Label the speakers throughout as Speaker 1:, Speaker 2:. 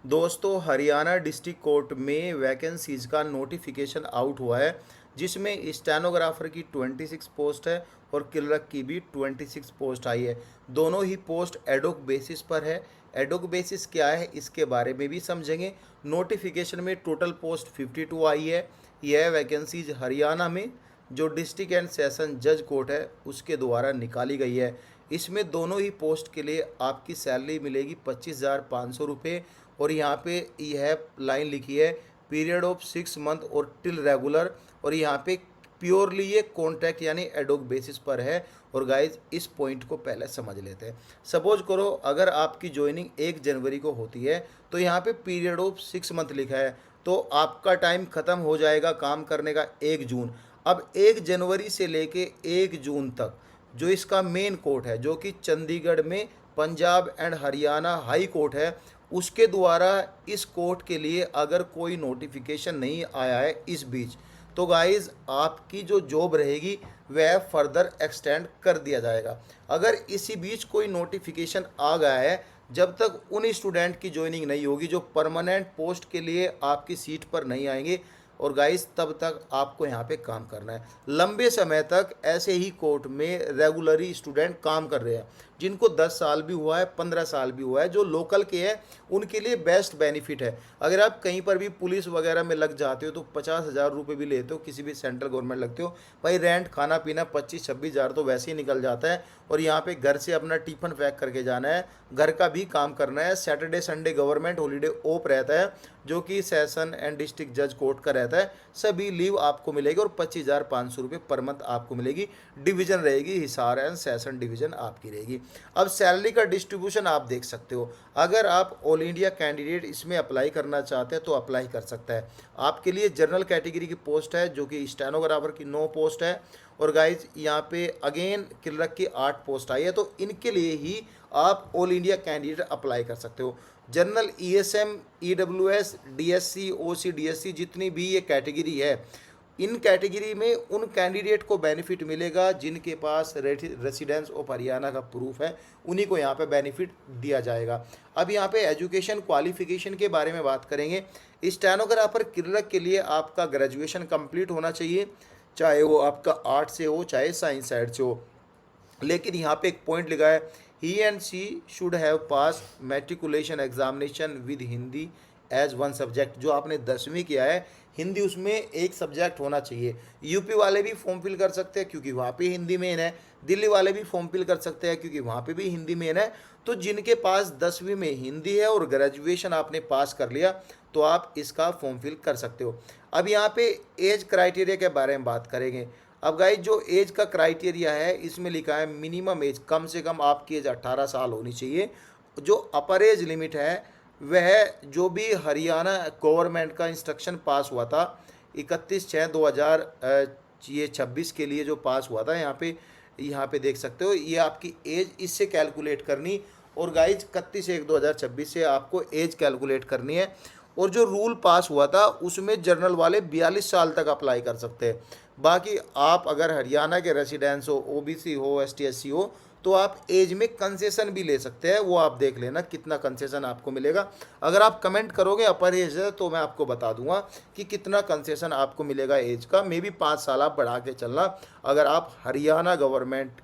Speaker 1: दोस्तों, Haryana district court में vacancies का नोटिफिकेशन आउट हुआ है, जिसमें स्टेनोग्राफर की 26 पोस्ट है और क्लर्क की भी 26 पोस्ट आई है। दोनों ही पोस्ट एडोक बेसिस पर है। एडोक बेसिस क्या है, इसके बारे में भी समझेंगे। नोटिफिकेशन में टोटल पोस्ट 52 आई है। यह वैकेंसीज हरियाणा में जो डिस्ट्रिक्ट एंड सेशन जज कोर्ट है उसके द्वारा निकाली गई है। इसमें दोनों ही पोस्ट के लिए आपकी सैलरी मिलेगी 25,500 रुपये। और यहाँ पे यह लाइन लिखी है पीरियड ऑफ 6 मंथ और टिल रेगुलर। और यहाँ पे प्योरली ये कॉन्ट्रैक्ट यानी एडोक बेसिस पर है। और गाइज इस पॉइंट को पहले समझ लेते हैं। सपोज करो अगर आपकी ज्वाइनिंग 1 जनवरी को होती है तो यहाँ पे पीरियड ऑफ 6 मंथ लिखा है, तो आपका टाइम ख़त्म हो जाएगा काम करने का 1 जून। अब 1 जनवरी से लेके 1 जून तक जो इसका मेन कोर्ट है, जो कि चंडीगढ़ में Punjab and Haryana high court है, उसके द्वारा इस कोर्ट के लिए अगर कोई नोटिफिकेशन नहीं आया है इस बीच, तो गाइज आपकी जो जॉब रहेगी वह फर्दर एक्सटेंड कर दिया जाएगा। अगर इसी बीच कोई नोटिफिकेशन आ गया है, जब तक उन स्टूडेंट की ज्वाइनिंग नहीं होगी जो परमानेंट पोस्ट के लिए आपकी सीट पर नहीं आएंगे, और गाइस तब तक आपको यहाँ पे काम करना है। लंबे समय तक ऐसे ही कोर्ट में रेगुलरी स्टूडेंट काम कर रहे हैं, जिनको 10 साल भी हुआ है, 15 साल भी हुआ है, जो लोकल के हैं उनके लिए बेस्ट बेनिफिट है। अगर आप कहीं पर भी पुलिस वगैरह में लग जाते हो तो 50,000 रुपये भी लेते हो, किसी भी सेंट्रल गवर्नमेंट लगते हो, भाई रेंट खाना पीना 25-26 हज़ार तो वैसे ही निकल जाता है। और यहाँ पे घर से अपना टिफिन पैक करके जाना है, घर का भी काम करना है। Saturday Sunday government holiday of रहता है, जो कि सेशन एंड डिस्ट्रिक्ट जज कोर्ट का रहता है। सभी लीव आपको मिलेगी और 25,500 रुपये पर मंथ आपको मिलेगी। डिवीजन रहेगी, हिसार एंड सेशन डिवीजन आपकी रहेगी। अब सैलरी का डिस्ट्रीब्यूशन आप देख सकते हो। अगर आप ऑल इंडिया कैंडिडेट इसमें अप्लाई करना चाहते हैं तो अप्लाई कर सकता है। आपके लिए जनरल कैटेगरी की पोस्ट है, जो कि स्टेनोग्राफर की 9 पोस्ट है। और गाइज यहाँ पे अगेन क्लर्क की 8 पोस्ट आई है, तो इनके लिए ही आप ऑल इंडिया कैंडिडेट अप्लाई कर सकते हो। जनरल ईएसएम, ईडब्ल्यूएस, डीएससी, ओसी, डीएससी जितनी भी ये कैटेगरी है, इन कैटेगरी में उन कैंडिडेट को बेनिफिट मिलेगा जिनके पास रेसिडेंस ऑफ हरियाणा का प्रूफ है, उन्हीं को यहाँ पे बेनिफिट दिया जाएगा। अब यहाँ पे एजुकेशन क्वालिफिकेशन के बारे में बात करेंगे। स्टेनोग्राफर क्लर्क के लिए आपका ग्रेजुएशन कंप्लीट होना चाहिए, चाहे वो आपका आर्ट से हो चाहे साइंस साइड से हो। लेकिन यहाँ पे एक पॉइंट लिखा है, he and she should have pass matriculation examination with Hindi as 1 subject. जो आपने 10वीं किया है, हिंदी उसमें एक सब्जेक्ट होना चाहिए। यूपी वाले भी फॉर्म फिल कर सकते हैं क्योंकि वहाँ पे हिंदी मेन है, दिल्ली वाले भी फॉर्म फिल कर सकते हैं क्योंकि वहाँ पे भी हिंदी मेन है। तो जिनके पास 10वीं में हिंदी है और ग्रेजुएशन आपने पास कर लिया, तो आप इसका फॉर्म फिल कर सकते हो। अब यहाँ पे एज क्राइटेरिया के बारे में बात करेंगे। अब गाइस जो एज का क्राइटेरिया है, इसमें लिखा है मिनिमम एज, कम से कम आपकी एज 18 साल होनी चाहिए। जो अपर एज लिमिट है वह जो भी हरियाणा गवर्नमेंट का इंस्ट्रक्शन पास हुआ था 31/6/2026 के लिए जो पास हुआ था, यहाँ पे देख सकते हो, ये आपकी एज इससे कैलकुलेट करनी। और गाइज 31/1/2026 से आपको एज कैलकुलेट करनी है। और जो रूल पास हुआ था उसमें जनरल वाले 42 साल तक अप्लाई कर सकते हैं। बाकी आप अगर हरियाणा के रेसिडेंस हो, ओबीसी हो, एसटी एससी हो, तो आप एज में कंसेशन भी ले सकते हैं। वो आप देख लेना कितना कंसेशन आपको मिलेगा। अगर आप कमेंट करोगे अपर एज है तो मैं आपको बता दूंगा कि कितना कंसेशन आपको मिलेगा एज का। मे बी 5 साल आप बढ़ा के चलना, अगर आप हरियाणा गवर्नमेंट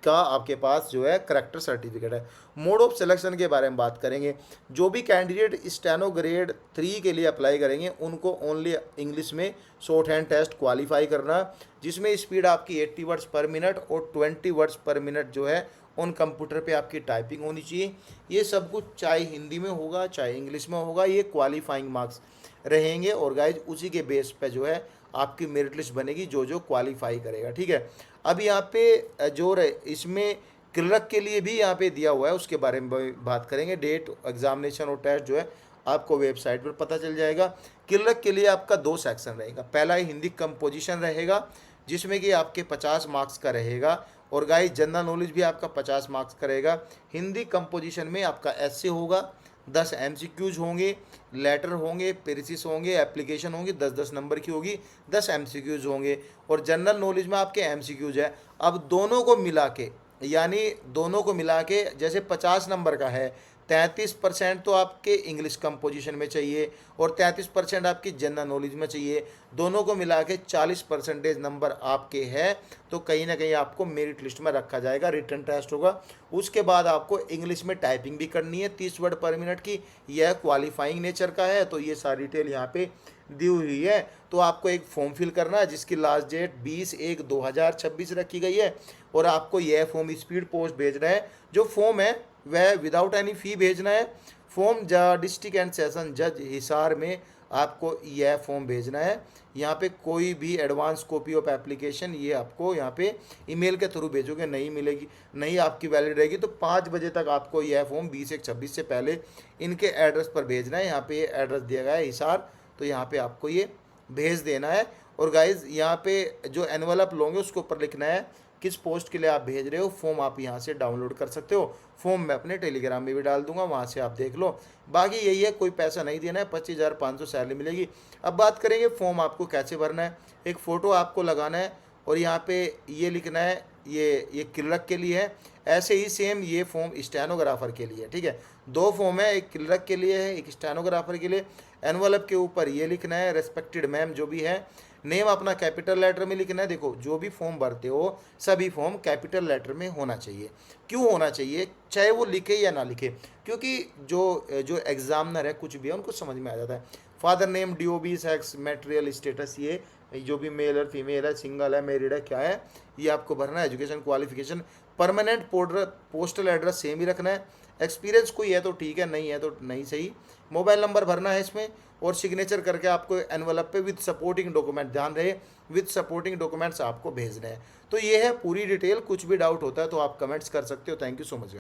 Speaker 1: का आपके पास जो है करेक्टर सर्टिफिकेट है। मोड ऑफ सिलेक्शन के बारे में बात करेंगे। जो भी कैंडिडेट स्टेनो ग्रेड 3 के लिए अप्लाई करेंगे उनको ओनली इंग्लिश में शॉर्ट हैंड टेस्ट क्वालिफाई करना, जिसमें स्पीड आपकी 80 वर्ड्स पर मिनट और 20 वर्ड्स पर मिनट जो है ऑन कंप्यूटर पे आपकी टाइपिंग होनी चाहिए। ये सब कुछ चाहे हिंदी में होगा चाहे इंग्लिश में होगा, ये क्वालिफाइंग मार्क्स रहेंगे। और गाइज उसी के बेस पे जो है आपकी मेरिट लिस्ट बनेगी जो जो क्वालिफाई करेगा, ठीक है। अब यहाँ पे जो इसमें क्लर्क के लिए भी यहाँ पे दिया हुआ है, उसके बारे में बात करेंगे। डेट एग्जामिनेशन और टेस्ट जो है आपको वेबसाइट पर पता चल जाएगा। क्लर्क के लिए आपका 2 सेक्शन रहेगा। पहला ही हिंदी कंपोजिशन रहेगा, जिसमें कि आपके 50 मार्क्स का रहेगा। और गाइस जनरल नॉलेज भी आपका 50 मार्क्स का रहेगा। हिंदी कंपोजिशन में आपका ऐसे होगा, 10 एमसीक्यूज होंगे, लेटर होंगे, पेरिसिस होंगे, एप्लीकेशन होंगी, 10-10 नंबर की होगी, 10 एमसीक्यूज होंगे। और जनरल नॉलेज में आपके एमसीक्यूज है। अब दोनों को मिला के, यानी दोनों को मिला के जैसे 50 नंबर का है 33% तो आपके इंग्लिश कंपोजिशन में चाहिए और 33% आपकी जनरल नॉलेज में चाहिए। दोनों को मिला के 40% नंबर आपके हैं तो कहीं ना कहीं आपको मेरिट लिस्ट में रखा जाएगा। रिटन टेस्ट होगा, उसके बाद आपको इंग्लिश में टाइपिंग भी करनी है 30 वर्ड पर मिनट की। यह क्वालिफाइंग नेचर का है, तो ये सारी डिटेल यहाँ पे दी हुई है। तो आपको एक फॉर्म फिल करना है जिसकी लास्ट डेट 20/1/2026 रखी गई है और आपको यह फॉर्म स्पीड पोस्ट भेजना है। जो फॉर्म है वह विदाउट एनी फ़ी भेजना है। फॉर्म डिस्ट्रिक्ट एंड सेशन जज हिसार में आपको यह फॉर्म भेजना है। यहाँ पे कोई भी एडवांस कॉपी ऑफ एप्लीकेशन ये आपको यहाँ पे ईमेल के थ्रू भेजोगे नहीं मिलेगी, नहीं आपकी वैलिड रहेगी। तो 5 बजे तक आपको यह फॉर्म 20/1/26 से पहले इनके एड्रेस पर भेजना है। यहाँ पे ये एड्रेस दिया गया है हिसार, तो यहाँ पे आपको ये भेज देना है। और गाइज यहाँ पे जो एनवलप लोगे उसके ऊपर लिखना है किस पोस्ट के लिए आप भेज रहे हो। फॉर्म आप यहाँ से डाउनलोड कर सकते हो। फॉर्म मैं अपने टेलीग्राम में भी डाल दूंगा, वहाँ से आप देख लो। बाकी यही है, कोई पैसा नहीं देना है, 25,500 सैलरी मिलेगी। अब बात करेंगे फॉर्म आपको कैसे भरना है। एक फ़ोटो आपको लगाना है और यहाँ पे ये लिखना है ये क्लर्क के लिए है। ऐसे ही सेम ये फॉर्म स्टेनोग्राफर के लिए है, ठीक है। 2 फॉर्म है, एक क्लर्क के लिए है, एक स्टेनोग्राफर के लिए। एनवलप के ऊपर ये लिखना है रेस्पेक्टेड मैम जो भी है। नेम अपना कैपिटल लेटर में लिखना है। देखो जो भी फॉर्म भरते हो सभी फॉर्म कैपिटल लेटर में होना चाहिए। क्यों होना चाहिए, चाहे वो लिखे या ना लिखे, क्योंकि जो जो एग्जामिनर है कुछ भी है उनको समझ में आ जाता है। Father name, DOB, sex, material status, ये जो भी मेल है फीमेल है सिंगल है मैरिड है क्या है ये आपको भरना है। Education qualification, permanent postal address same ही रखना है। एक्सपीरियंस कोई है तो ठीक है, नहीं है तो नहीं सही। मोबाइल नंबर भरना है इसमें और सिग्नेचर करके आपको एनवलप पे विद सपोर्टिंग डॉक्यूमेंट, ध्यान रहे विद सपोर्टिंग डॉक्यूमेंट्स आपको भेजने हैं। तो ये है पूरी डिटेल। कुछ भी डाउट होता है तो आप कमेंट्स कर सकते हो। Thank you so much.